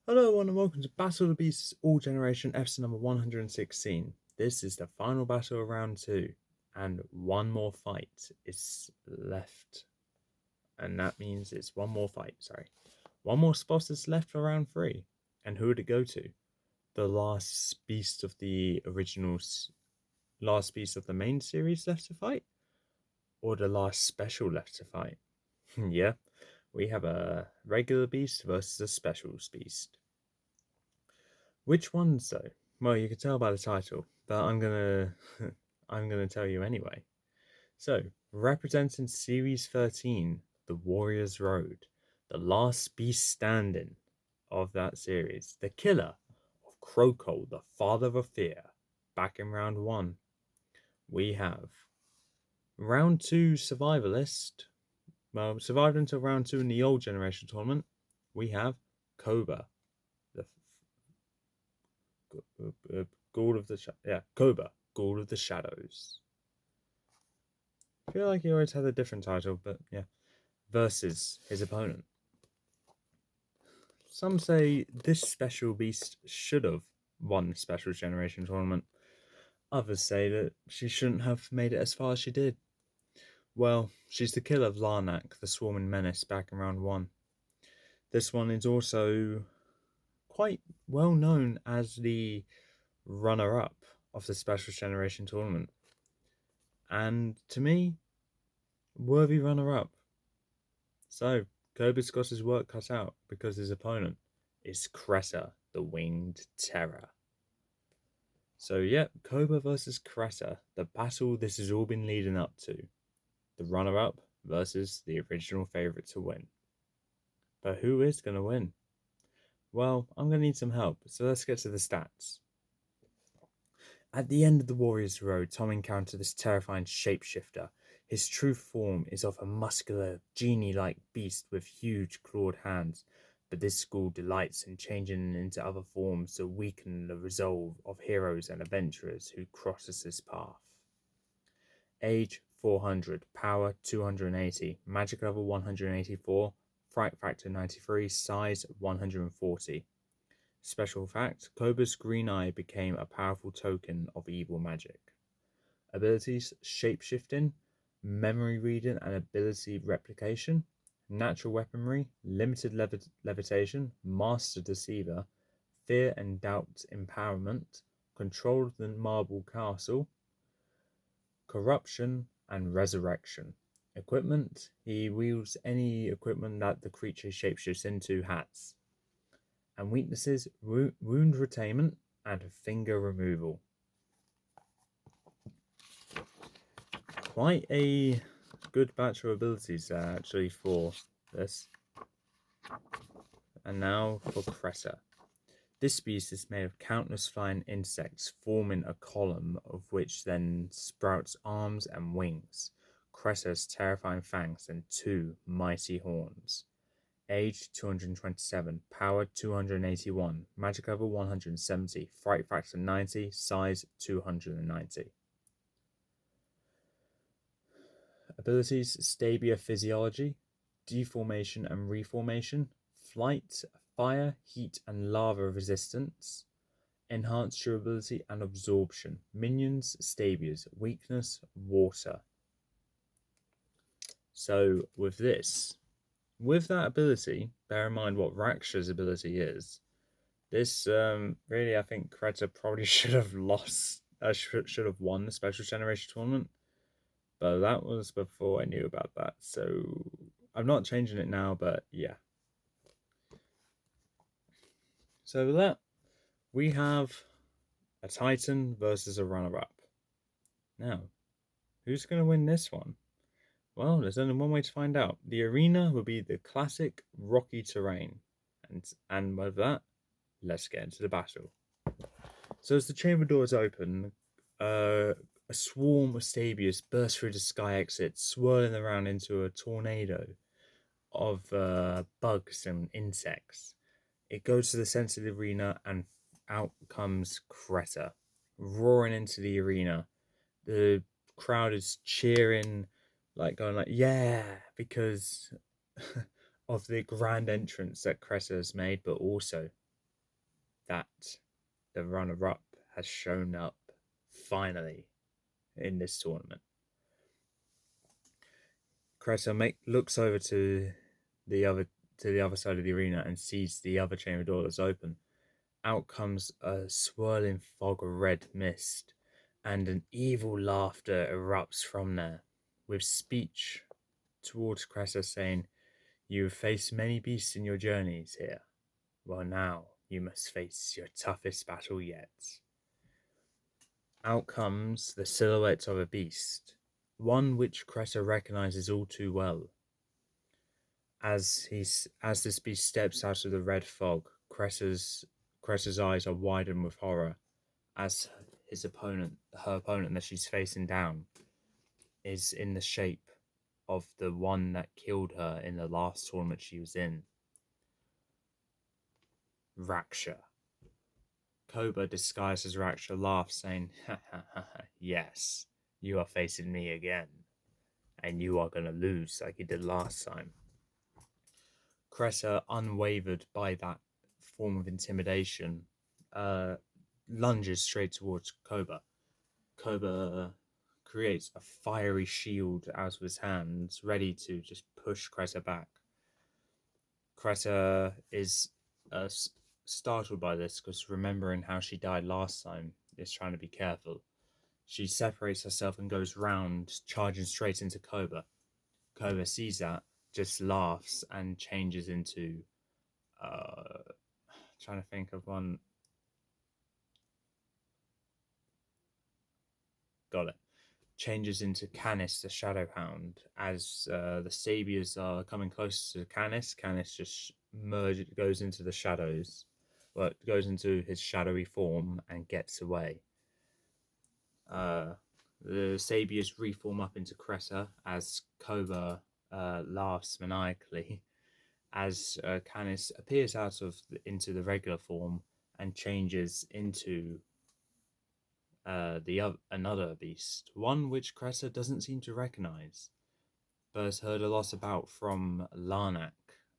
Hello, and welcome to Battle of the Beasts All Generation episode number 116. This is the final battle of round 2, and one more fight is left. And that means it's one more fight, sorry. One more spot is left for round 3. And who would it go to? The last beast of the original, last beast of the main series left to fight? Or the last special left to fight? Yeah, we have a regular beast versus a specials beast. Which ones though? Well, you can tell by the title, but I'm gonna tell you anyway. So, representing Series 13, The Warrior's Road, the last beast standing of that series, the killer of Kroko, the Father of Fear. Back in round 1, we have round 2 survivalist. Well, survived until round 2 in the old generation tournament. We have Koba, the Ghoul of the Koba, Ghoul of the Shadows. I feel like he always had a different title, but yeah. Versus his opponent. Some say this special beast should have won the special generation tournament. Others say that she shouldn't have made it as far as she did. Well, she's the killer of Larnak, the swarming menace, back in round 1. This one is also quite well known as the runner-up of the special generation tournament. And to me, worthy runner-up. So, Koba's got his work cut out because his opponent is Creta, the Winged Terror. So, yeah, Koba versus Creta, the battle this has all been leading up to. The runner up versus the original favourite to win. But who is going to win? Well, I'm going to need some help, so let's get to the stats. At the end of the Warrior's Road, Tom encountered this terrifying shapeshifter. His true form is of a muscular, genie-like beast with huge clawed hands, but this school delights in changing into other forms to weaken the resolve of heroes and adventurers who crosses his path. Age 400, power 280, magic level 184, fright factor 93, size 140. Special fact, Koba's green eye became a powerful token of evil magic. Abilities, shapeshifting, memory reading and ability replication, natural weaponry, limited levitation, master deceiver, fear and doubt empowerment, control of the marble castle, corruption and resurrection. Equipment, he wields any equipment that the creature shapeshifts into has. And weaknesses, wound retainment and finger removal. Quite a good batch of abilities there actually for this. And now for Creta. This beast is made of countless flying insects forming a column of which then sprouts arms and wings. Creta's terrifying fangs and 2 mighty horns. Age 227, power 281, magic level 170, fright factor 90, size 290. Abilities, Stabia Physiology, Deformation and Reformation, Flight, Fire, Heat and Lava Resistance, Enhanced Durability and Absorption. Minions, Stabias, Weakness, Water. So with this, with that ability, bear in mind what Raksha's ability is. This really, I think Creta probably should have lost, should have won the Special Generation tournament, but that was before I knew about that. So I'm not changing it now, but yeah. So with that, we have a Titan versus a runner-up. Now, who's going to win this one? Well, there's only one way to find out. The arena will be the classic rocky terrain, and with that, let's get into the battle. So as the chamber doors open, a swarm of Stabius bursts through the sky exit, swirling around into a tornado of bugs and insects. It goes to the center of the arena, and out comes Creta, roaring into the arena. The crowd is cheering, like going like, yeah, because of the grand entrance that Creta has made, but also that the runner-up has shown up finally in this tournament. Creta looks over the other to the other side of the arena and sees the other chamber door that's open. Out comes a swirling fog of red mist, and an evil laughter erupts from there, with speech towards Cressa saying, "You have faced many beasts in your journeys here. Well, now you must face your toughest battle yet." Out comes the silhouette of a beast, one which Cressa recognizes all too well. As this beast steps out of the red fog, Cressa's eyes are widened with horror as her opponent that she's facing down, is in the shape of the one that killed her in the last tournament she was in, Raksha. Koba, disguised as Raksha, laughs, saying, "Ha ha ha ha, yes, you are facing me again, and you are going to lose like you did last time." Cressa, unwavered by that form of intimidation, lunges straight towards Koba. Koba creates a fiery shield out of his hands, ready to just push Cressa back. Cressa is startled by this because, remembering how she died last time, is trying to be careful. She separates herself and goes round, charging straight into Koba. Koba sees that, just laughs, and changes into trying to think of one. Got it. Changes into Canis, the Shadow Hound, as the Sabiers are coming closer to Canis. Canis just goes into the shadows, well, goes into his shadowy form and gets away. The Sabiers reform up into Cressa as Koba laughs maniacally as Canis appears into the regular form and changes into another beast, one which Cressa doesn't seem to recognize, but has heard a lot about from Larnak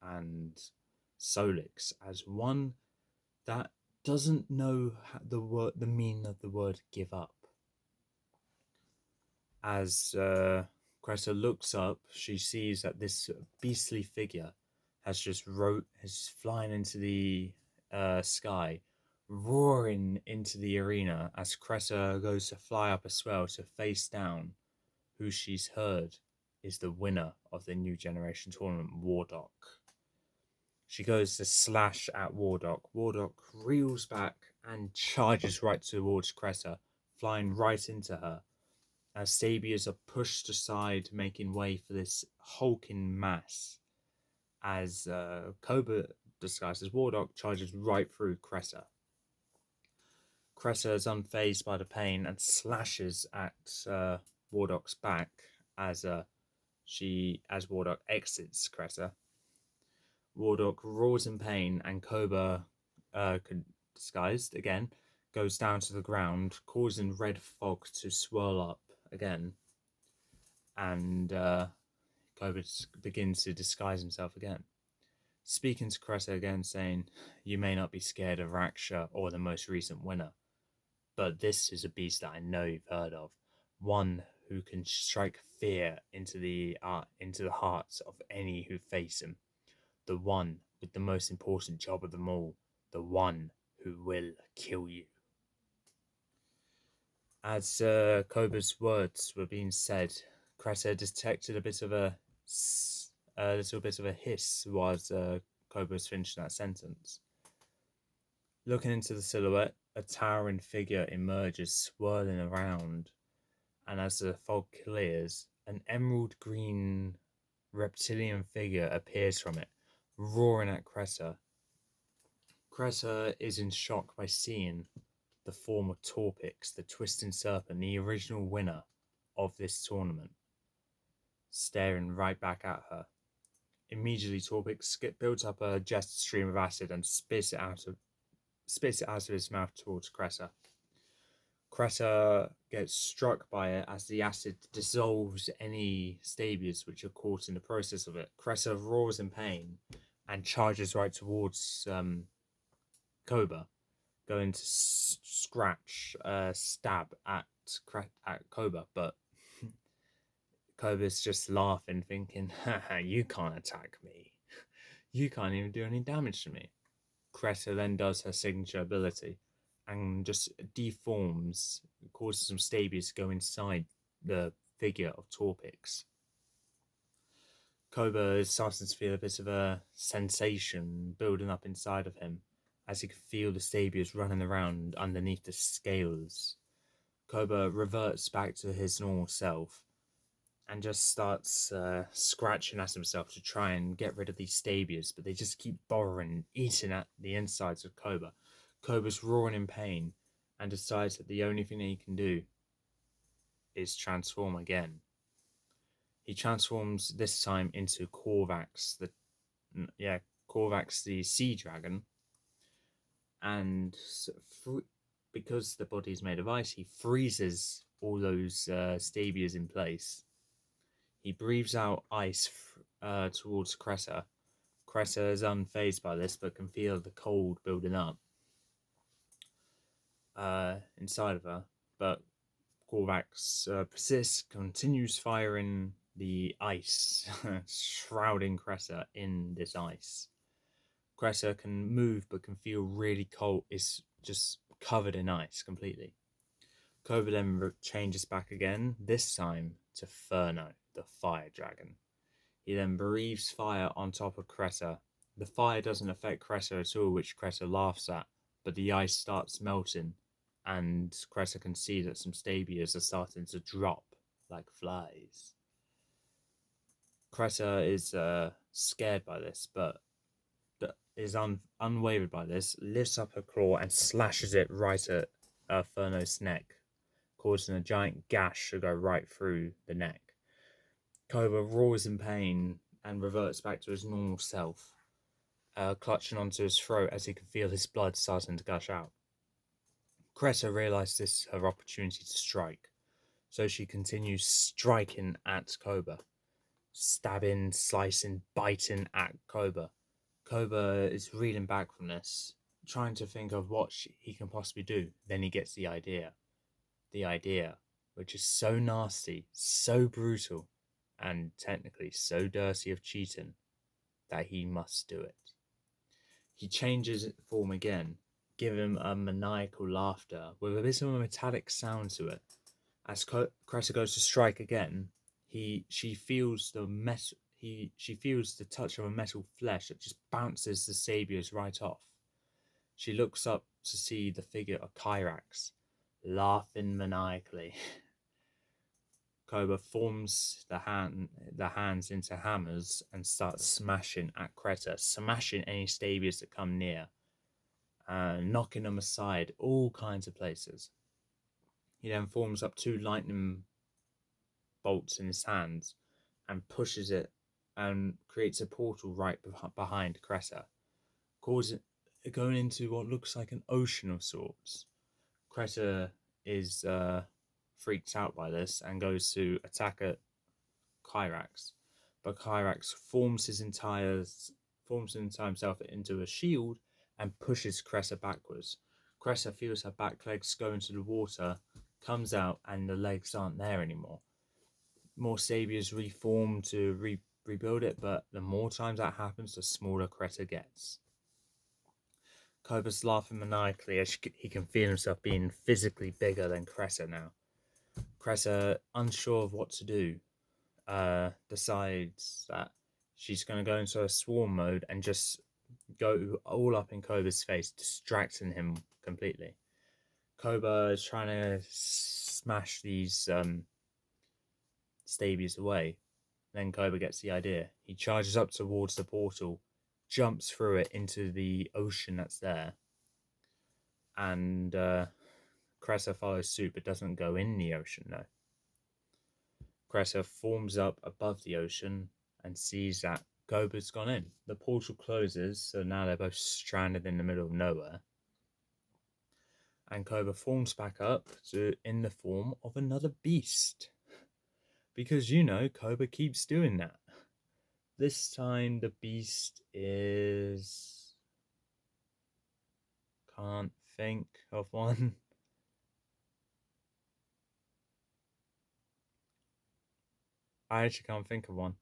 and Solix, as one that doesn't know the meaning of the word "give up." As Cressa looks up, she sees that this beastly figure has flying into the sky, roaring into the arena as Cressa goes to fly up as well to face down who she's heard is the winner of the New Generation Tournament, Wardock. She goes to slash at Wardock. Wardock reels back and charges right towards Cressa, flying right into her, as Sabiers are pushed aside, making way for this hulking mass, as Koba, disguised as Wardock, charges right through Cressa. Cressa is unfazed by the pain and slashes at Wardock's back as Wardock exits Cressa. Wardock roars in pain, and Koba, disguised again, goes down to the ground, causing red fog to swirl up again. And Koba begins to disguise himself again, speaking to Cressa again, saying, "You may not be scared of Raksha or the most recent winner, but this is a beast that I know you've heard of, one who can strike fear into the hearts of any who face him, the one with the most important job of them all, the one who will kill you." As Koba's words were being said, Cressa detected a little bit of a hiss whilst Koba was finishing that sentence. Looking into the silhouette, a towering figure emerges, swirling around, and as the fog clears, an emerald green reptilian figure appears from it, roaring at Cressa. Cressa is in shock by seeing the form of Torpix, the twisting serpent, the original winner of this tournament, staring right back at her. Immediately, Torpix builds up a jet stream of acid and spits it out of his mouth towards Cressa. Cressa gets struck by it as the acid dissolves any stabias which are caught in the process of it. Cressa roars in pain and charges right towards Koba. going to stab at Koba, but Koba's just laughing, thinking, haha, you can't attack me. You can't even do any damage to me. Creta then does her signature ability and just deforms, causes some stabies to go inside the figure of Torpix. Koba is starting to feel a bit of a sensation building up inside of him as he can feel the stabias running around underneath the scales. Koba reverts back to his normal self and just starts scratching at himself to try and get rid of these stabias, but they just keep burrowing, eating at the insides of Koba. Koba's roaring in pain and decides that the only thing that he can do is transform again. He transforms this time into Korvax, Korvax the sea dragon, and because the body is made of ice, he freezes all those stabias in place. He breathes out ice towards Creta. Creta is unfazed by this, but can feel the cold building up inside of her. But Korvax persists, continues firing the ice, shrouding Creta in this ice. Creta can move, but can feel really cold. It's just covered in ice completely. Koba then changes back again, this time to Furno, the fire dragon. He then breathes fire on top of Creta. The fire doesn't affect Creta at all, which Creta laughs at, but the ice starts melting, and Creta can see that some stabias are starting to drop like flies. Creta is scared by this, but is unwavered by this, lifts up her claw and slashes it right at Furno's neck, causing a giant gash to go right through the neck. Koba roars in pain and reverts back to his normal self, clutching onto his throat as he can feel his blood starting to gush out. Creta realizes this is her opportunity to strike, so she continues striking at Koba, stabbing, slicing, biting at Koba. Koba is reeling back from this, trying to think of what he can possibly do. Then he gets the idea, which is so nasty, so brutal, and technically so dirty of cheating that he must do it. He changes form again, giving him a maniacal laughter with a bit of a metallic sound to it. As Creta goes to strike again, she feels she feels the touch of a metal flesh that just bounces the sabias right off. She looks up to see the figure of Kyrax, laughing maniacally. Koba forms the hands into hammers and starts smashing at Creta, smashing any stabias that come near, knocking them aside all kinds of places. He then forms up 2 lightning bolts in his hands and pushes it and creates a portal right behind Creta, going into what looks like an ocean of sorts. Creta is freaked out by this and goes to attack at Kyrax, but Kyrax forms himself into a shield and pushes Creta backwards. Creta feels her back legs go into the water, comes out, and the legs aren't there anymore. More saviors reform to rebuild it, but the more times that happens, the smaller Creta gets. Koba's laughing maniacally as he can feel himself being physically bigger than Creta now. Creta, unsure of what to do, decides that she's going to go into a swarm mode and just go all up in Koba's face, distracting him completely. Koba is trying to smash these stabias away. Then Koba gets the idea. He charges up towards the portal, jumps through it into the ocean that's there, and Creta follows suit but doesn't go in the ocean though. Creta forms up above the ocean and sees that Koba's gone in. The portal closes, so now they're both stranded in the middle of nowhere. And Koba forms back up in the form of another beast. Because Koba keeps doing that. This time the beast is... can't think of one. I actually can't think of one.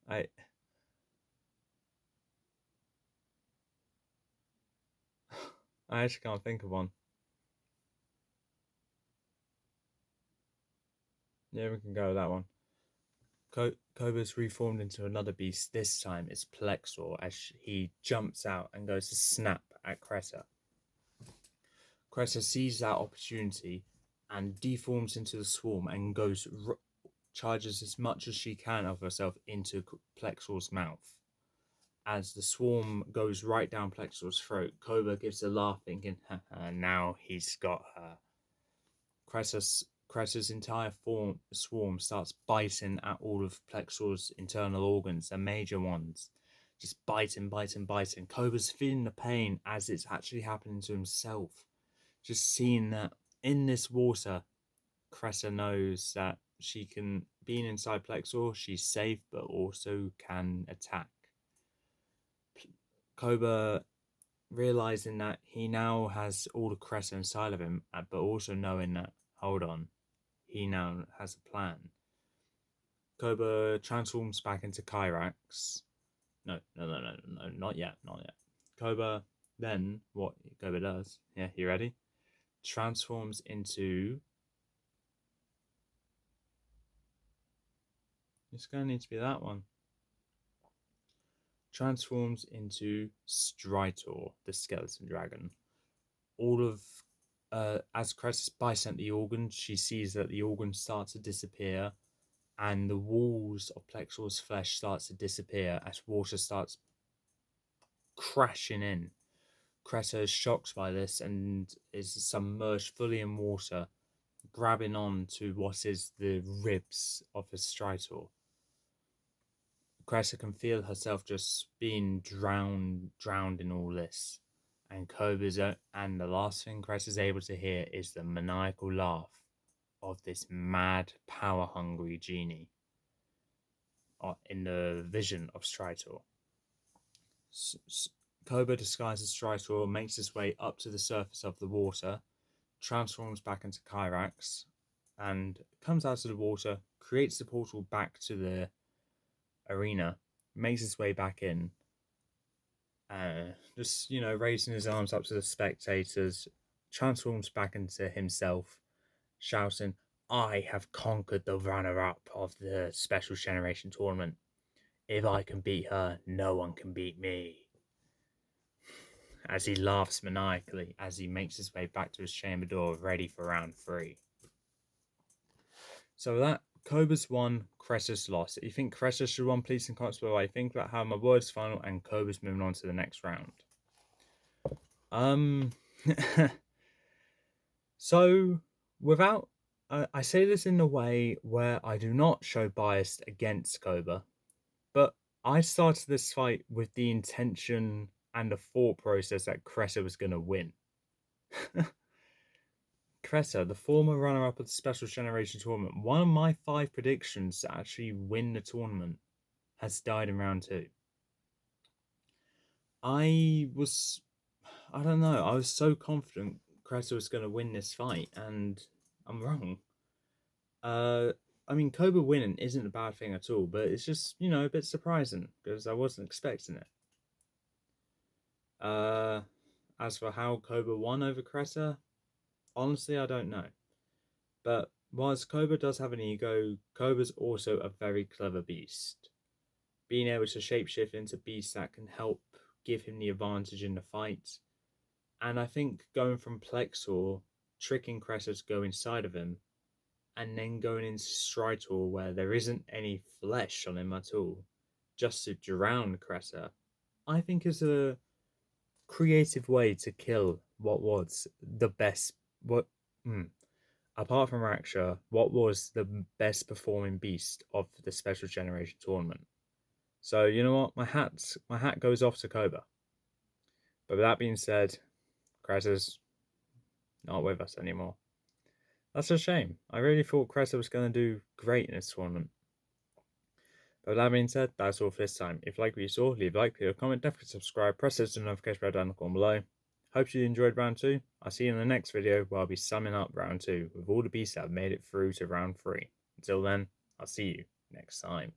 I I actually can't think of one. Yeah, we can go with that one. Koba's reformed into another beast. This time it's Plexor as he jumps out and goes to snap at Creta. Creta sees that opportunity and deforms into the swarm and charges as much as she can of herself into Plexor's mouth. As the swarm goes right down Plexor's throat, Koba gives a laugh, thinking, haha, now he's got her. Creta's entire swarm starts biting at all of Plexor's internal organs, the major ones. Just biting, biting, biting. Koba's feeling the pain as it's actually happening to himself. Just seeing that in this water, Creta knows that she can, being inside Plexor, she's safe, but also can attack. Koba, realizing that he now has all the Creta inside of him, but also knowing that, hold on, he now has a plan. Koba transforms back into Kyrax. No, no, no, no, no, not yet, not yet. Koba, then, what Koba does, yeah, you ready? Transforms into. It's going to need to be that one. Transforms into Stritor, the skeleton dragon. All of as Creta's bites the organ, she sees that the organs start to disappear, and the walls of Plexor's flesh starts to disappear as water starts crashing in. Creta is shocked by this and is submerged fully in water, grabbing on to what is the ribs of a Stritor. Creta can feel herself just being drowned in all this. And and the last thing Creta's able to hear is the maniacal laugh of this mad, power-hungry genie in the vision of Stritor. Koba disguises Stritor, makes his way up to the surface of the water, transforms back into Kyrax, and comes out of the water, creates the portal back to the arena, makes his way back in, just, raising his arms up to the spectators, transforms back into himself, shouting, I have conquered the runner up of the Special Generation tournament. If I can beat her, no one can beat me. As he laughs maniacally as he makes his way back to his chamber door, ready for round 3. So that Koba's won, Creta's lost. You think Creta should won, please and comments below. I think about how my words final and Koba's moving on to the next round. So without I say this in a way where I do not show bias against Koba, but I started this fight with the intention and the thought process that Creta was going to win. Creta, the former runner-up of the Special Generation tournament, one of my 5 predictions to actually win the tournament, has died in round 2. I don't know, I was so confident Creta was going to win this fight, and I'm wrong. I mean, Koba winning isn't a bad thing at all, but it's just, a bit surprising because I wasn't expecting it. As for how Koba won over Creta, honestly, I don't know. But whilst Koba does have an ego, Koba's also a very clever beast. Being able to shapeshift into beasts that can help give him the advantage in the fight. And I think going from Plexor, tricking Creta to go inside of him, and then going into Stritor where there isn't any flesh on him at all, just to drown Creta, I think is a creative way to kill what was the best. Apart from Raksha, what was the best performing beast of the Special Generation tournament? So you know what, my hat goes off to Koba. But with that being said, Creta's not with us anymore. That's a shame. I really thought Creta was going to do great in this tournament. But with that being said, that's all for this time. If you like what you saw, leave a like, leave a comment, definitely subscribe, press the notification bell down in the corner below. Hope you enjoyed round 2. I'll see you in the next video where I'll be summing up round 2 with all the beasts that have made it through to round 3. Until then, I'll see you next time.